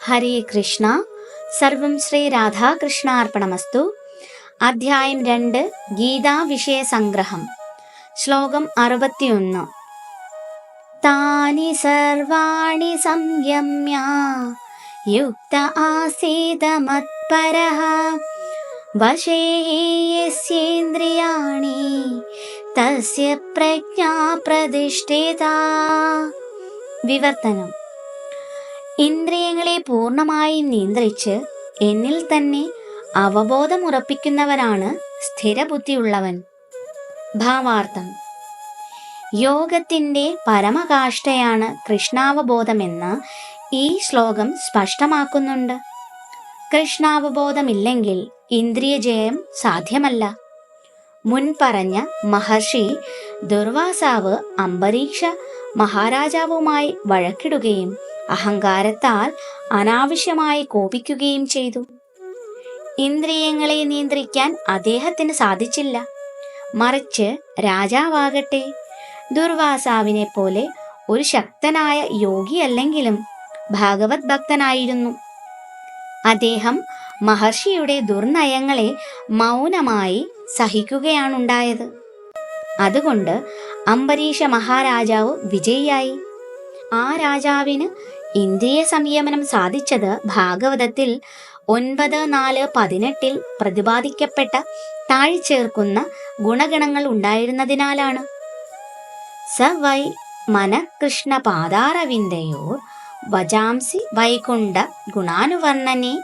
ഹരേ കൃഷ്ണ. സർവം ശ്രീ രാധാകൃഷ്ണാർപ്പണമസ്തു. അധ്യായം 2 ഗീതാ വിഷയ സംഗ്രഹം. ശ്ലോകം 61. താനി സർവാണി സംയമ്യ യുക്ത ആസീത മത്പരഃ വശേ യസ്യേന്ദ്രിയാണി തസ്യ പ്രജ്ഞാ പ്രതിഷ്ഠിതാ. വിവർത്തനം. ഇന്ദ്രിയങ്ങളെ പൂർണ്ണമായി നിയന്ത്രിച്ച് എന്നിൽ തന്നെ അവബോധമുറപ്പിക്കുന്നവനാണ് സ്ഥിരബുദ്ധിയുള്ളവൻ. ഭാവാർത്ഥം. യോഗത്തിൻ്റെ പരമകാഷ്ഠയാണ് കൃഷ്ണാവബോധമെന്ന് ഈ ശ്ലോകം സ്പഷ്ടമാക്കുന്നുണ്ട്. കൃഷ്ണാവബോധമില്ലെങ്കിൽ ഇന്ദ്രിയജയം സാധ്യമല്ല. മുൻപറഞ്ഞ മഹർഷി ദുർവാസാവ് അംബരീക്ഷ മഹാരാജാവുമായി വഴക്കിടുകയും അഹങ്കാരത്താൽ അനാവശ്യമായി കോപിക്കുകയും ചെയ്തു. ഇന്ദ്രിയങ്ങളെ നിയന്ത്രിക്കാൻ അദ്ദേഹത്തിന് സാധിച്ചില്ല. മറിച്ച് രാജാവാകട്ടെ ദുർവാസാവിനെ പോലെ ഒരു ശക്തനായ യോഗിയല്ലെങ്കിലും ഭാഗവത് ഭക്തനായിരുന്നു. അദ്ദേഹം മഹർഷിയുടെ ദുർനയങ്ങളെ മൗനമായി സഹിക്കുകയാണുണ്ടായത്. അതുകൊണ്ട് അംബരീഷ മഹാരാജാവ് വിജയിയായി. ആ രാജാവിന് ഇന്ദ്രിയ സംയമനം സാധിച്ചത് ഭാഗവതത്തിൽ 9:4-18 പ്രതിപാദിക്കപ്പെട്ട താഴ്ചേർക്കുന്ന ഗുണഗണങ്ങൾ ഉണ്ടായിരുന്നതിനാലാണ്. സ വൈ മനഃകൃഷ്ണ പാദാരവിന്ദയോർ വജാംസി വൈകുണ്ഠ ഗുണാനുവർണ്ണനെ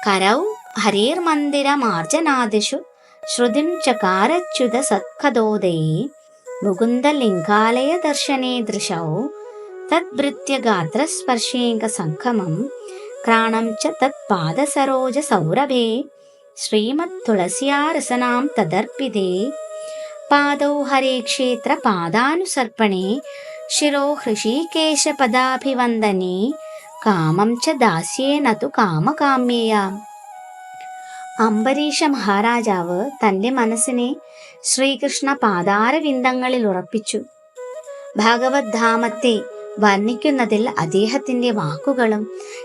കരൗ ഹരേർമന്ദിര മാർജനാദിഷു ശ്രുതിം ചകാരച്യുത സത്കഥോദയേ മുകുന്ദലിംഗാലയ ദർശനേ ദൃശൗ തദ്ഭൃത്യ ഗാത്രസ്പർശേംഗ സംഗമം ക്രാണം ച തത്പാദസരോജ സൗരഭേ ശ്രീമത് തുളസ്യാരസനാം തദർപ്പിതേ പാദൗ ഹരേ ക്ഷേത്ര പാദാനുസർപ്പണേ ശിരോ ഹൃഷീകേശ പദാഭിവന്ദനേ കാമം ച ദാസ്യേന തു കാമകാമ്യയാ. അംബരീഷ മഹാരാജാവ് തൻ്റെ മനസ്സിനെ ശ്രീകൃഷ്ണ പാദാരവിന്ദങ്ങളിൽ ഉറപ്പിച്ചു. ഭാഗവത് ധാമത്തെ വർണ്ണിക്കുന്നതിൽ അദ്ദേഹത്തിൻ്റെ വാക്കുകളും,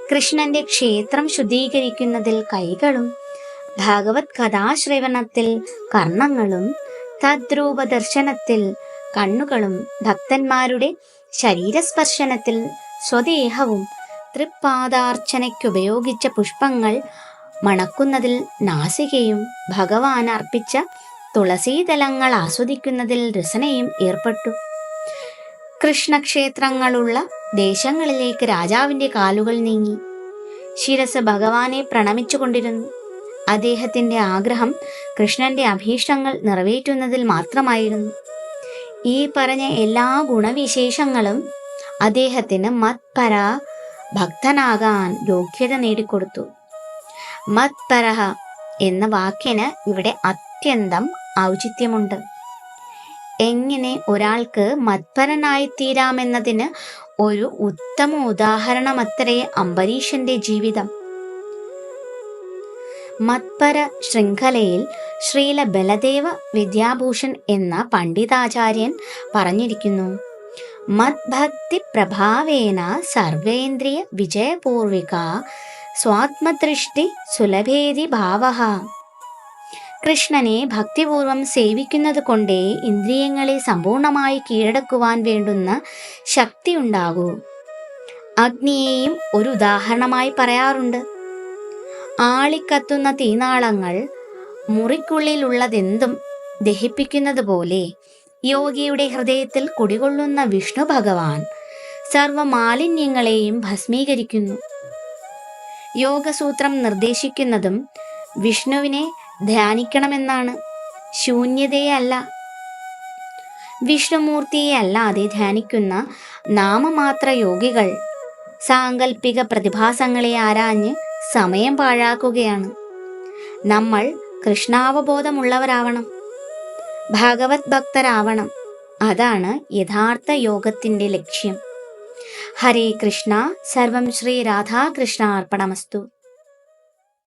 കൃഷ്ണന്റെ ക്ഷേത്രം ശുദ്ധീകരിക്കുന്നതിൽ കൈകളും, ഭാഗവത് കഥാശ്രവണത്തിൽ കർണങ്ങളും, തദ്രൂപ ദർശനത്തിൽ കണ്ണുകളും, ഭക്തന്മാരുടെ ശരീരസ്പർശനത്തിൽ സ്വദേഹവും, തൃപ്പാദാർച്ചനയ്ക്കുപയോഗിച്ച പുഷ്പങ്ങൾ മണക്കുന്നതിൽ നാസികയും, ഭഗവാൻ അർപ്പിച്ച തുളസീദളങ്ങൾ ആസ്വദിക്കുന്നതിൽ രസനയും ഏർപ്പെട്ടു. കൃഷ്ണക്ഷേത്രങ്ങളുള്ള ദേശങ്ങളിലേക്ക് രാജാവിൻ്റെ കാലുകൾ നീങ്ങി. ശിരസ് ഭഗവാനെ പ്രണമിച്ചുകൊണ്ടിരുന്നു. അദ്ദേഹത്തിൻ്റെ ആഗ്രഹം കൃഷ്ണന്റെ അഭീഷ്ടങ്ങൾ നിറവേറ്റുന്നതിൽ മാത്രമായിരുന്നു. ഈ പറഞ്ഞ എല്ലാ ഗുണവിശേഷങ്ങളും അദ്ദേഹത്തിന് മത്പര ഭക്തനാകാൻ യോഗ്യത നേടിക്കൊടുത്തു. മത്പരഹ എന്ന വാക്കിന് ഇവിടെ അത്യന്തം ഔചിത്യമുണ്ട്. എങ്ങനെ ഒരാൾക്ക് മത്പരനായിത്തീരാമെന്നതിന് ഒരു ഉത്തമ ഉദാഹരണമത്രേ അംബരീഷന്റെ ജീവിതം. മത്പര ശൃംഖലയിൽ ശ്രീല ബലദേവ വിദ്യാഭൂഷൺ എന്ന പണ്ഡിതാചാര്യൻ പറഞ്ഞിരിക്കുന്നു: മദ്ഭക്തി പ്രഭാവേന സർവേന്ദ്രിയ വിജയപൂർവിക സ്വാത്മദൃഷ്ടി സുലഭേതി ഭാവഃ. കൃഷ്ണനെ ഭക്തിപൂർവം സേവിക്കുന്നത് കൊണ്ടേ ഇന്ദ്രിയങ്ങളെ സമ്പൂർണമായി കീഴടക്കുവാൻ വേണ്ടുന്ന ശക്തി ഉണ്ടാകൂ. അഗ്നിയെയും ഒരു ഉദാഹരണമായി പറയാറുണ്ട്. ആളിക്കത്തുന്ന തീനാളങ്ങൾ മുറിക്കുള്ളിലുള്ളതെന്തും ദഹിപ്പിക്കുന്നത് പോലെ യോഗിയുടെ ഹൃദയത്തിൽ കുടികൊള്ളുന്ന വിഷ്ണു ഭഗവാൻ സർവമാലിന്യങ്ങളെയും ഭസ്മീകരിക്കുന്നു. യോഗസൂത്രം നിർദ്ദേശിക്കുന്നതും വിഷ്ണുവിനെ ധ്യാനിക്കണമെന്നാണ്, ശൂന്യതയല്ല. വിഷ്ണുമൂർത്തിയെ അല്ലാതെ ധ്യാനിക്കുന്ന നാമമാത്ര യോഗികൾ സാങ്കല്പിക പ്രതിഭാസങ്ങളെ ആരാഞ്ഞ് സമയം പാഴാക്കുകയാണ്. നമ്മൾ കൃഷ്ണാവബോധമുള്ളവരാവണം, ഭാഗവത് ഭക്തരാവണം. അതാണ് യഥാർത്ഥ യോഗത്തിൻ്റെ ലക്ഷ്യം. ഹരേ കൃഷ്ണ. സർവം ശ്രീ രാധാകൃഷ്ണാർപ്പണമസ്തു.